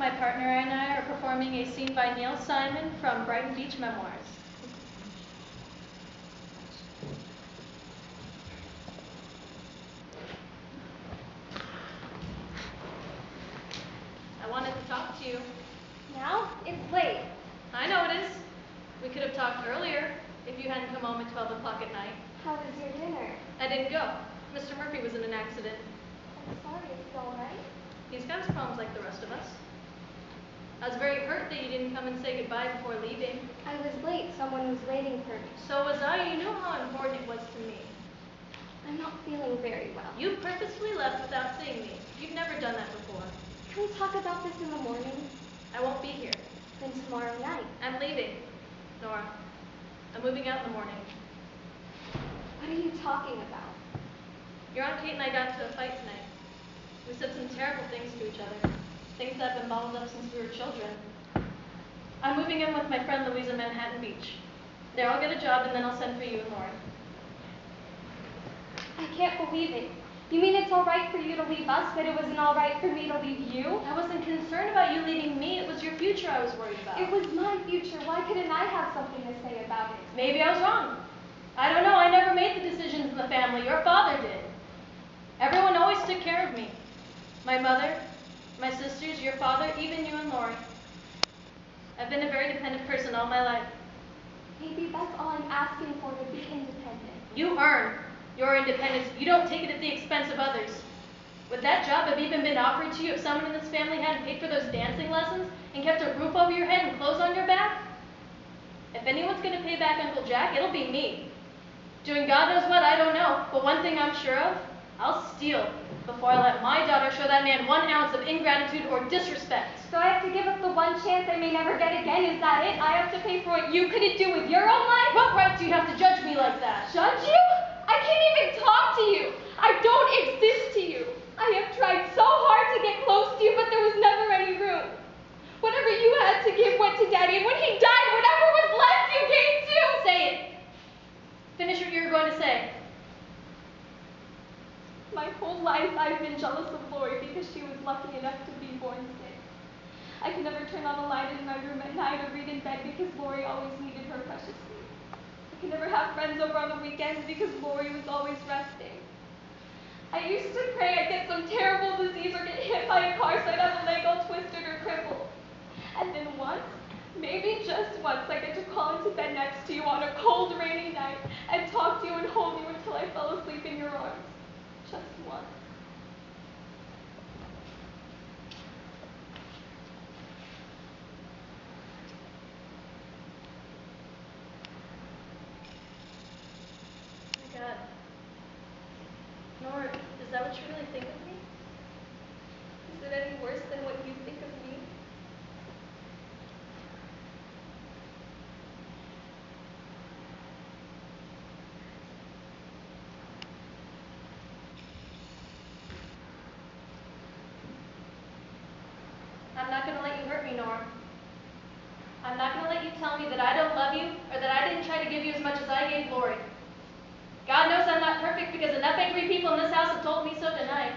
my partner and I are performing a scene by Neil Simon from Brighton Beach Memoirs. I wanted to talk to you. Now? It's late. I know it is. We could have talked earlier if you hadn't come home at 12 o'clock at night. How was your dinner? I didn't go. Mr. Murphy was in an accident. I'm sorry, is he all right? He's got his problems like the rest of us. I was very hurt that you didn't come and say goodbye before leaving. I was late. Someone was waiting for me. So was I. You know how important it was to me. I'm not feeling very well. You purposefully left without seeing me. You've never done that before. Can we talk about this in the morning? I won't be here. Then tomorrow night. I'm leaving, Nora. I'm moving out in the morning. What are you talking about? Your Aunt Kate and I got into a fight tonight. We said some terrible things to each other. Things that have been bottled up since we were children. I'm moving in with my friend Louise in Manhattan Beach. There, I'll get a job and then I'll send for you and Lauren. I can't believe it. You mean it's all right for you to leave us, but it wasn't all right for me to leave you? I wasn't concerned about you leaving me. It was your future I was worried about. It was my future. Why couldn't I have something to say about it? Maybe I was wrong. I don't know. I never made the decisions in the family. Your father did. Everyone always took care of me. My mother, my sisters, your father, even you and Laurie. I've been a very dependent person all my life. Maybe that's all I'm asking for, to be independent. You earn your independence. You don't take it at the expense of others. Would that job have even been offered to you if someone in this family hadn't paid for those dancing lessons and kept a roof over your head and clothes on your back? If anyone's going to pay back Uncle Jack, it'll be me. Doing God knows what, I don't know. But one thing I'm sure of, I'll steal before I let my daughter show that man 1 ounce of ingratitude or disrespect. So I have to give up the one chance I may never get again? Is that it? I have to pay for what you couldn't do with your own life? What right do you have to judge me like that? Judge you? I can't even talk to you. I don't exist to you. I have tried so hard to get close to you, but there was never any room. Whatever you had to give went to Daddy, and when he died, whatever was left you gave too. Say it. Finish what you were going to say. My whole life I've been jealous of Lori because she was lucky enough to be born sick. I could never turn on a light in my room at night or read in bed because Lori always needed her precious sleep. I could never have friends over on the weekends because Lori was always resting. I used to pray I'd get some terrible disease or get hit by a car so I'd have a leg all twisted or crippled. And then once, maybe just once, I get to crawl into bed next to you on a cold, rainy night and talk to you and hold you until I fell asleep in your arms. Just once. My God. Nora, is that what you really think of me? Is it any worse than what you think of me? I'm not going to let you hurt me, Nora. I'm not going to let you tell me that I don't love you or that I didn't try to give you as much as I gave Lori. God knows I'm not perfect because enough angry people in this house have told me so tonight.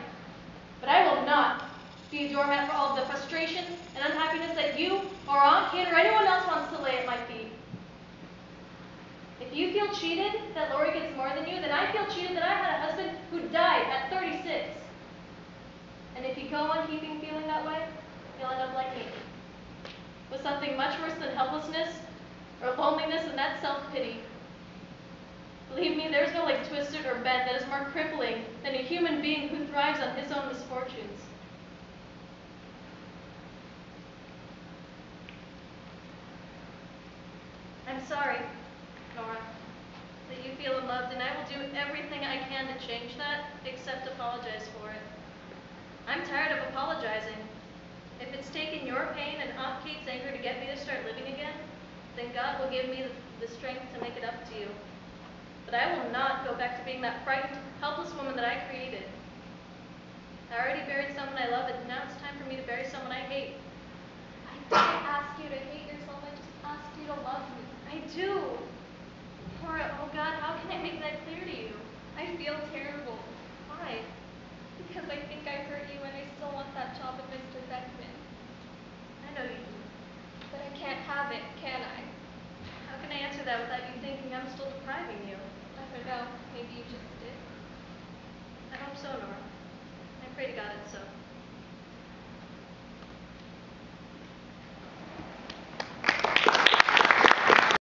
But I will not be a doormat for all of the frustration and unhappiness that you or Aunt Kate or anyone else wants to lay at my feet. If you feel cheated that Lori gets more than you, then I feel cheated that I had a husband who died at 36. And if you go on keeping feeling that way, you'll end up like me, with something much worse than helplessness or loneliness, and that's self-pity. Believe me, there's no leg twisted or bent that is more crippling than a human being who thrives on his own misfortunes. I'm sorry, Nora, that you feel unloved, and I will do everything I can to change that, except apologize for it. I'm tired of apologizing. If it's taken your pain and Aunt Kate's anger to get me to start living again, then God will give me the strength to make it up to you. But I will not go back to being that frightened, helpless woman that I created. I already buried someone I love, and now it's time for me to bury someone I hate. I didn't ask you to hate yourself, I just asked you to love me. I do. Nora, oh God, how can I make that clear to you? I feel terrible. Why? Because I think I hurt you and I still want that job at Mr. Beckman. that without you thinking I'm still depriving you. I don't know. Maybe you just did.